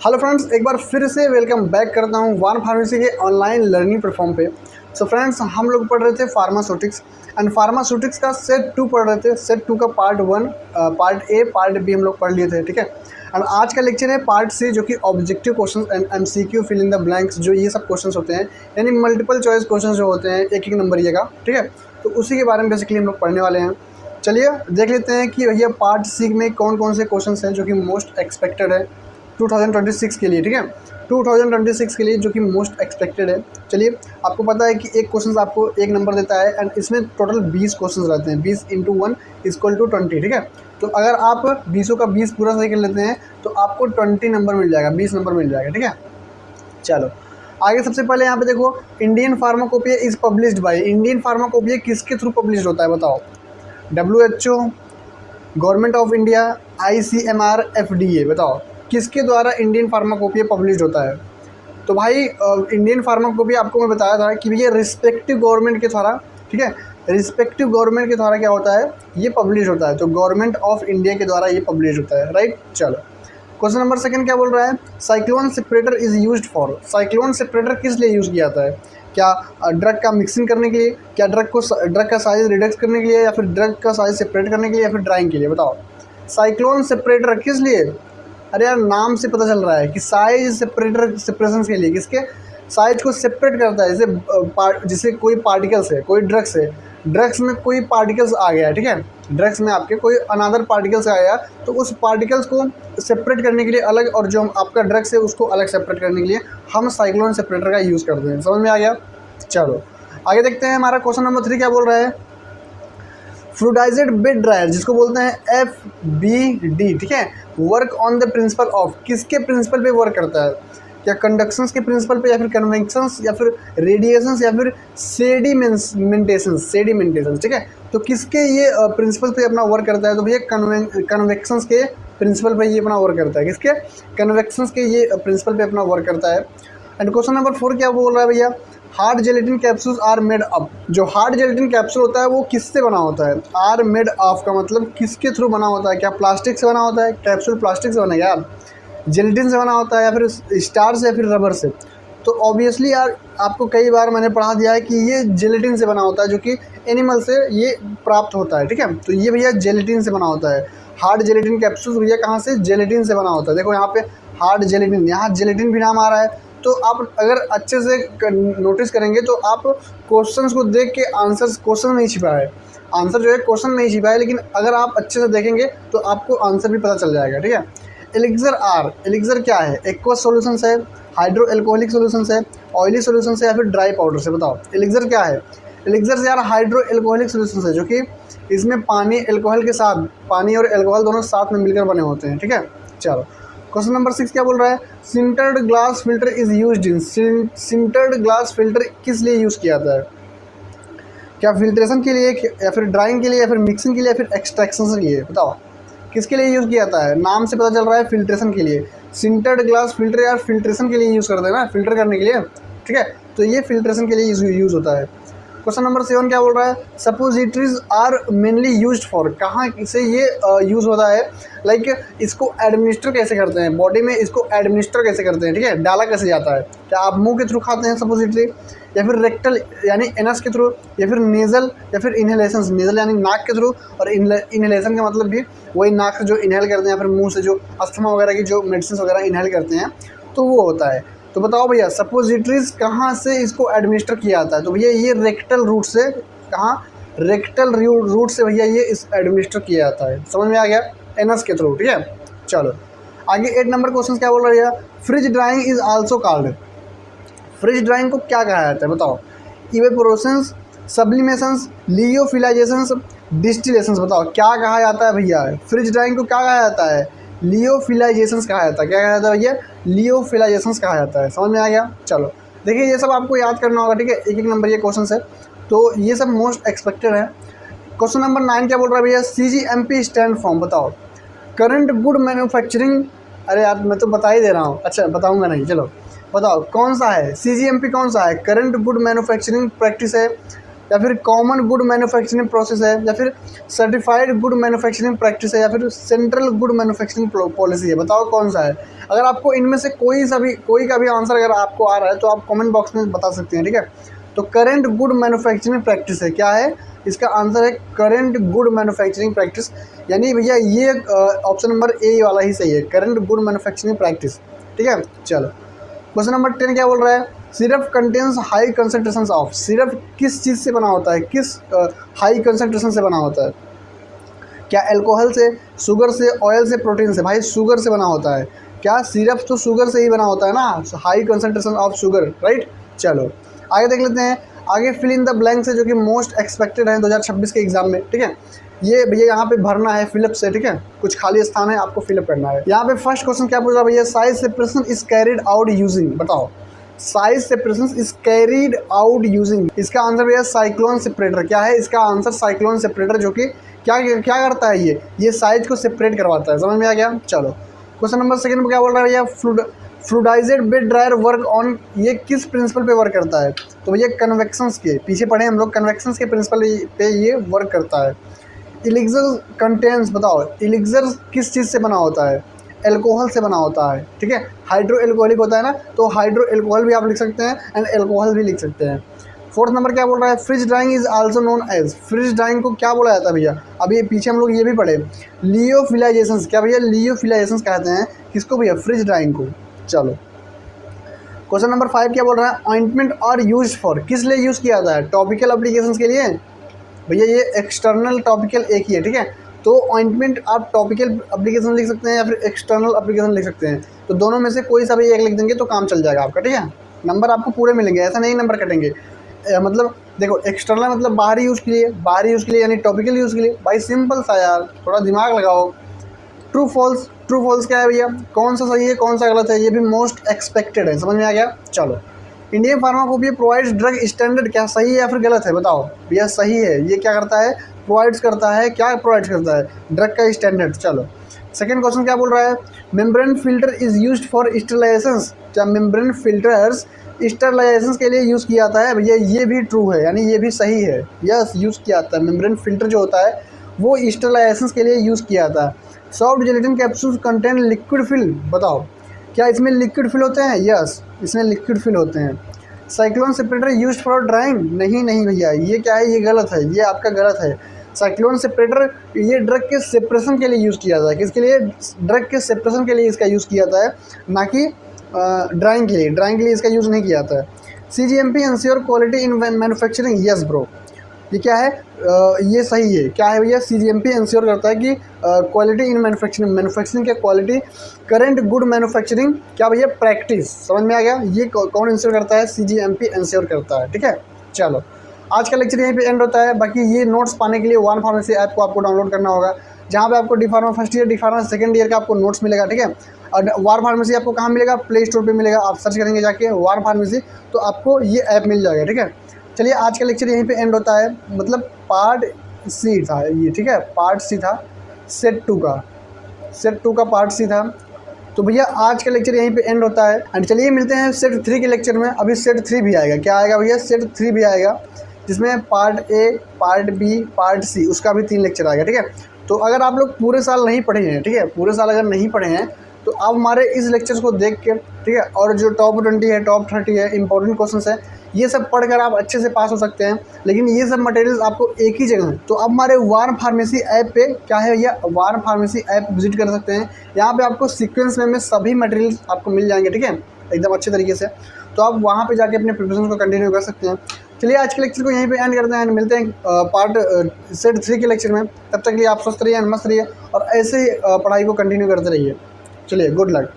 Hello friends, एक बार फिर से वेलकम बैक करता हूँ वन फार्मेसी के ऑनलाइन लर्निंग प्लेटफॉर्म पे। सो फ्रेंड्स, हम लोग पढ़ रहे थे फार्मास्यूटिक्स एंड फार्मास्यूटिक्स का सेट 2 पढ़ रहे थे। सेट 2 का part 1, part A, part B हम लोग पढ़ लिए थे, ठीक है। एंड आज का लेक्चर है पार्ट सी, जो कि objective question and MCQ, fill in the blanks, जो ये सब क्वेश्चन होते हैं, यानी मल्टीपल चॉइस क्वेश्चन जो होते हैं एक नंबरिए का, ठीक है। तो उसी के बारे में बेसिकली हम लोग पढ़ने वाले हैं। चलिए देख लेते हैं कि भैया पार्ट सी में कौन कौन से क्वेश्चन हैं जो कि मोस्ट एक्सपेक्टेड है 2026 के लिए, ठीक है। 2026 के लिए जो कि मोस्ट एक्सपेक्टेड है। चलिए, आपको पता है कि एक क्वेश्चन आपको 1 नंबर देता है एंड इसमें टोटल 20 क्वेश्चन रहते हैं। 20 × 1 = 20, ठीक है। तो अगर आप 20 का 20 पूरा सही कर लेते हैं तो आपको 20 नंबर मिल जाएगा, 20 नंबर मिल जाएगा, ठीक है। चलो आगे, सबसे पहले यहाँ पे देखो, Indian pharmacopoeia is published by. Indian pharmacopoeia किसके थ्रू पब्लिश होता है बताओ? WHO, government of India, ICMR, FDA। बताओ किसके द्वारा इंडियन फार्माकोपिया पब्लिश होता है? तो भाई इंडियन फार्माकोपिया आपको मैं बताया था कि ये रिस्पेक्टिव गवर्नमेंट के द्वारा, ठीक है, रिस्पेक्टिव गवर्नमेंट के द्वारा क्या होता है, ये पब्लिश होता है। तो गवर्नमेंट ऑफ इंडिया के द्वारा ये पब्लिश होता है, राइट। चलो, क्वेश्चन नंबर सेकंड क्या बोल रहा है? Cyclone separator is used for. Cyclone separator किस लिए यूज़ किया जाता है? क्या ड्रग का मिक्सिंग करने के लिए, क्या ड्रग का साइज रिडक्स करने के लिए, या फिर ड्रग का साइज सेपरेट करने के लिए, या फिर ड्राइंग के लिए? बताओ साइक्लोन सेपरेटर किस लिए? अरे यार, नाम से पता चल रहा है कि साइज सेपरेटर, सेपरेशन के लिए। किसके? साइज को सेपरेट करता है। जैसे जैसे कोई पार्टिकल्स है, कोई ड्रग्स है, ड्रग्स में कोई पार्टिकल्स आ गया है, ठीक है, ड्रग्स में आपके कोई अनदर पार्टिकल्स आ गया, तो उस पार्टिकल्स को सेपरेट करने के लिए अलग, और जो आपका ड्रग्स है उसको अलग सेपरेट करने के लिए हम साइक्लोन सेपरेटर का यूज़ करते हैं। समझ में आ गया? चलो आगे देखते हैं। हमारा क्वेश्चन नंबर 3 क्या बोल रहा है? फ्लूइडाइज्ड बेड ड्रायर, जिसको बोलते हैं FBD, ठीक है, work on the principle of. किसके प्रिंसिपल पे वर्क करता है? क्या कंडक्शंस के प्रिंसिपल पे, या फिर कन्वेक्शंस, या फिर रेडिएशंस, या फिर सेडिमेंटेशन, ठीक है। तो किसके ये प्रिंसिपल पे अपना वर्क करता है? तो भैया कन्वेक्शंस के प्रिंसिपल पे ये अपना वर्क करता है। किसके? कन्वेक्शंस के ये प्रिंसिपल पे अपना वर्क करता है। एंड क्वेश्चन नंबर 4 क्या बोल रहा है भैया? Hard gelatin capsules are made up. जो हार्ड जेलेटिन कैप्सूल होता है वो किससे बना होता है? आर मेड ऑफ का मतलब किसके थ्रू बना होता है? क्या प्लास्टिक से बना होता है? कैप्सूल प्लास्टिक से बनेगा यार, जेलेटिन से बना होता है, या फिर स्टार से, या फिर रबर से? तो ऑब्वियसली यार, आपको कई बार मैंने पढ़ा दिया है कि ये जेलेटिन से बना होता है, जो कि एनिमल से ये प्राप्त होता है, ठीक है। तो ये भैया जेलेटिन से बना होता है। हार्ड जेलेटिन कैप्सूल भैया कहाँ से? जेलेटिन से बना होता है। देखो यहाँ पे हार्ड जेलेटिन, यहाँ जेलेटिन भी नाम आ रहा है। तो आप अगर अच्छे से नोटिस करेंगे तो आप क्वेश्चंस को देख के आंसर्स, क्वेश्चन नहीं छिपा है, आंसर जो है क्वेश्चन नहीं छिपा है, लेकिन अगर आप अच्छे से देखेंगे तो आपको आंसर भी पता चल जाएगा, ठीक है। एलिक्सर आर, एलिक्सर क्या है? एक्वस सॉल्यूशंस है, हाइड्रो एल्कोहलिक सॉल्यूशंस है, ऑयली सॉल्यूशंस है, या फिर ड्राई पाउडर से? बताओ एलिक्सर क्या है? एलिक्सर से यार हाइड्रो एल्कोहलिक सॉल्यूशंस है, जो कि इसमें पानी एल्कोहल के साथ, पानी और एल्कोहल दोनों साथ में मिलकर बने होते हैं, ठीक है। चलो, क्वेश्चन नंबर 6 क्या बोल रहा है? Sintered glass filter is used in. Sintered glass filter किस लिए यूज़ किया जाता है? क्या फिल्ट्रेशन के लिए, या फिर ड्राइंग के लिए, या फिर मिक्सिंग के लिए, या फिर एक्सट्रैक्शन के लिए? बताओ किसके लिए यूज़ किया जाता है? नाम से पता चल रहा है फिल्ट्रेशन के लिए। सिंटर्ड ग्लास फिल्टर यार फिल्ट्रेशन के लिए यूज़ करते हैं ना, फिल्टर करने के लिए, ठीक है। तो ये फिल्ट्रेशन के लिए यूज़ होता है। क्वेश्चन नंबर 7 क्या बोल रहा है? Suppositories are mainly used for. कहाँ से ये यूज़ होता है? लाइक इसको एडमिनिस्टर कैसे करते हैं बॉडी में, इसको एडमिनिस्टर कैसे करते हैं, ठीक है, डाला कैसे जाता है? क्या आप मुंह के थ्रू खाते हैं सपोजिटरी, या फिर रेक्टल यानी एनस के थ्रू, या फिर नेज़ल, या फिर इनहेलेशन? नेज़ल यानी नाक के थ्रू, और इनहेलेशन का मतलब भी वही नाक से जो इनहेल करते हैं, या फिर मुँह से जो अस्थमा वगैरह की जो मेडिसिन वगैरह इनहेल करते हैं, तो वो होता है। तो बताओ भैया सपोजिटरीज कहाँ से इसको एडमिनिस्टर किया जाता है? तो भैया ये रेक्टल रूट से, कहाँ? रेक्टल रूट से भैया ये इस एडमिनिस्टर किया जाता है। समझ में आ गया? एनस के थ्रू, ठीक है। चलो आगे 8 नंबर क्वेश्चन क्या बोल रहा है? Freeze drying is also called. Fridge drying को क्या कहा जाता है? बताओ इवेपोरेशंस, सब्लिमेशंस, लियोफिलाइजेशंस, डिस्टिलेशंस? बताओ क्या कहा जाता है भैया? फ्रिज ड्राइंग को क्या कहा जाता है? लियोफिलाइजेशंस कहा जाता है। क्या कहा जाता है भैया? लियोफिलाइजेशंस कहा जाता है। समझ में आ गया? चलो देखिए, ये सब आपको याद करना होगा, ठीक है, एक नंबर ये क्वेश्चन है, तो ये सब मोस्ट एक्सपेक्टेड है। क्वेश्चन नंबर 9 क्या बोल रहा है भैया? CGMP stand form. बताओ करंट गुड मैन्युफैक्चरिंग। अरे यार, मैं तो बता ही दे रहा हूँ। अच्छा, बताऊँगा नहीं, चलो बताओ कौन सा है? CGMP कौन सा है? करंट गुड मैन्युफैक्चरिंग प्रैक्टिस है, या फिर कॉमन गुड मैन्युफैक्चरिंग प्रोसेस है, या फिर सर्टिफाइड गुड मैन्युफैक्चरिंग प्रैक्टिस है, या फिर सेंट्रल गुड मैन्युफैक्चरिंग पॉलिसी है। बताओ कौन सा है। अगर आपको इनमें से कोई का भी आंसर अगर आपको आ रहा है तो आप कमेंट बॉक्स में बता सकते हैं, ठीक है। तो करेंट गुड मैन्युफैक्चरिंग प्रैक्टिस है, क्या है इसका आंसर है करेंट गुड मैन्युफैक्चरिंग प्रैक्टिस, यानी भैया ये ऑप्शन नंबर ए वाला ही सही है, करेंट गुड मैन्युफैक्चरिंग प्रैक्टिस, ठीक है। चलो क्वेश्चन नंबर 10 क्या बोल रहा है, syrup contains high concentration of, syrup किस चीज़ से बना होता है, किस हाई कंसंट्रेशन से बना होता है, क्या अल्कोहल से, शुगर से, ऑयल से, प्रोटीन से। भाई शुगर से बना होता है, क्या सिरप तो शुगर से ही बना होता है ना, high concentration of sugar, right. चलो आगे देख लेते हैं, आगे फिल इन द ब्लैंक्स है जो कि मोस्ट एक्सपेक्टेड है 2026 के एग्जाम में, ठीक है। ये भैया यहाँ पे भरना है फिलअप से, ठीक है, कुछ खाली स्थान है आपको फिलअप करना है। यहाँ पे फर्स्ट क्वेश्चन क्या पूछ रहा है भैया, size separation is carried out using, बताओ size separation is carried out using, इसका आंसर भैया साइक्लोन सेपरेटर। क्या है इसका आंसर, साइक्लोन सेपरेटर, जो कि क्या क्या करता है, ये साइज को सेपरेट करवाता है। समझ में आ गया। चलो क्वेश्चन नंबर सेकंड में क्या बोल रहा है भैया, fluidised bed dryer work on, ये किस प्रिंसिपल पे वर्क करता है, तो भैया कन्वेक्शंस के, पीछे पढ़े हम लोग, कन्वेक्शंस के प्रिंसिपल पे ये वर्क करता है। इलिक्सर कंटेंस, बताओ इलिक्सर किस चीज़ से बना होता है, एल्कोहल से बना होता है, ठीक है। हाइड्रो एल्कोहलिक होता है ना, तो हाइड्रो एल्कोहल भी आप लिख सकते हैं एंड एल्कोहल भी लिख सकते हैं। फोर्थ नंबर क्या बोल रहा है, freeze drying is also known as, freeze drying को क्या बोला जाता है भैया, अभी ये पीछे हम लोग ये भी पढ़े, लियोफिलाइजेशन, क्या भैया लियोफिलाइजेशन कहते हैं किसको भैया, फ्रिज ड्राइंग को। चलो क्वेश्चन नंबर 5 क्या बोल रहा है, ऑइंटमेंट और यूज फॉर, किस लिए यूज़ किया जाता है, टॉपिकल एप्लीकेशंस के लिए। भैया ये एक्सटर्नल टॉपिकल एक ही है, ठीक है। तो ऑइंटमेंट आप टॉपिकल एप्लीकेशन लिख सकते हैं या फिर एक्सटर्नल एप्लीकेशन लिख सकते हैं, तो दोनों में से कोई सा भी एक लिख देंगे तो काम चल जाएगा आपका, ठीक है। नंबर आपको पूरे मिलेंगे, ऐसा नहीं नंबर कटेंगे। मतलब देखो एक्सटर्नल मतलब बाहरी यूज़ के लिए, बाहरी यूज़ के लिए यानी टॉपिकल यूज़ के लिए। भाई सिंपल सा यार, थोड़ा दिमाग लगाओ। ट्रू फॉल्स, ट्रू फॉल्स क्या है भैया, कौन सा सही है कौन सा गलत है, ये भी मोस्ट एक्सपेक्टेड है। समझ में आ गया। चलो Indian pharmacopoeia provides drug standard, क्या सही है या फिर गलत है, बताओ भैया सही है। ये क्या करता है, प्रोवाइड्स करता है, क्या प्रोवाइड्स करता है, ड्रग का स्टैंडर्ड। चलो सेकंड क्वेश्चन क्या बोल रहा है, membrane filter is used for sterilization, क्या मेम्ब्रेन फिल्टर्स स्टरलाइजेशन के लिए यूज़ किया जाता है, भैया ये भी ट्रू है, यानी ये भी सही है। यस यूज़ किया जाता है, मेम्ब्रेन फिल्टर जो होता है वो स्टरलाइजेशन के लिए यूज़ किया जाता है। Soft gelatin capsule contain liquid fill, बताओ क्या इसमें लिक्विड फिल होते हैं, यस इसमें लिक्विड फिल होते हैं। Cyclone separator used for drawing, नहीं नहीं भैया ये क्या है, ये गलत है, ये आपका गलत है। साइक्लोन सेपरेटर ये ड्रग के सेपरेशन के लिए यूज़ किया जाता है, किसके लिए, ड्रग के सेपरेशन के लिए इसका यूज़ किया जाता है, ना कि ड्राइंग के लिए, ड्राइंग के लिए इसका यूज़ नहीं किया जाता है। CGMP ensure quality in manufacturing, yes bro ये क्या है, ये सही है। क्या है भैया, CGMP इंश्योर करता है कि क्वालिटी इन मैन्युफैक्चरिंग, मैन्युफैक्चरिंग के क्वालिटी, करेंट गुड मैन्युफैक्चरिंग क्या भैया प्रैक्टिस। समझ में आ गया, ये कौन इंश्योर करता है, CGMP इंश्योर करता है, ठीक है। चलो आज का लेक्चर यहीं पे एंड होता है। बाकी ये नोट्स पाने के लिए वन फार्मेसी ऐप को आपको डाउनलोड करना होगा, जहाँ पे आपको D pharma first year, D pharma second year का आपको नोट्स मिलेगा, ठीक है। और वार फार्मेसी आपको कहाँ मिलेगा, प्ले स्टोर पे मिलेगा, आप सर्च करेंगे जाके वार फार्मेसी तो आपको ये ऐप मिल जाएगा, ठीक है। चलिए आज का लेक्चर यहीं पे एंड होता है, मतलब पार्ट सी था ये, ठीक है, पार्ट सी था सेट 2 का, सेट 2 का पार्ट सी था। तो भैया आज का लेक्चर यहीं पे एंड होता है एंड चलिए मिलते हैं सेट 3 के लेक्चर में। अभी सेट 3 भी आएगा, क्या आएगा भैया, सेट 3 भी आएगा, जिसमें part A, part B, part C, उसका भी 3 लेक्चर आएगा, ठीक है। तो अगर आप लोग पूरे साल नहीं पढ़े हैं, ठीक है, पूरे साल अगर नहीं पढ़े हैं तो आप हमारे इस लेक्चर्स को देख के, ठीक है, और जो टॉप 20 है, टॉप 30 है, इंपॉर्टेंट क्वेश्चंस है, ये सब पढ़कर आप अच्छे से पास हो सकते हैं। लेकिन ये सब मटेरियल्स आपको एक ही जगह है, तो आप हमारे वार फार्मेसी ऐप पे क्या है भैया, वार फार्मेसी ऐप विजिट कर सकते हैं। यहाँ पे आपको सीक्वेंस में सभी मटेरियल्स आपको मिल जाएंगे, ठीक है, एकदम अच्छे तरीके से। तो आप वहाँ पे जाके अपने प्रिपरेशन को कंटिन्यू कर सकते हैं। चलिए आज के लेक्चर को यहीं पे एंड करते हैं, मिलते हैं पार्ट सेट 3 के लेक्चर में। तब तक के लिए आप स्वस्थ रहिए, मस्त रहिए और ऐसे ही पढ़ाई को कंटिन्यू करते रहिए। चलिए गुड लक।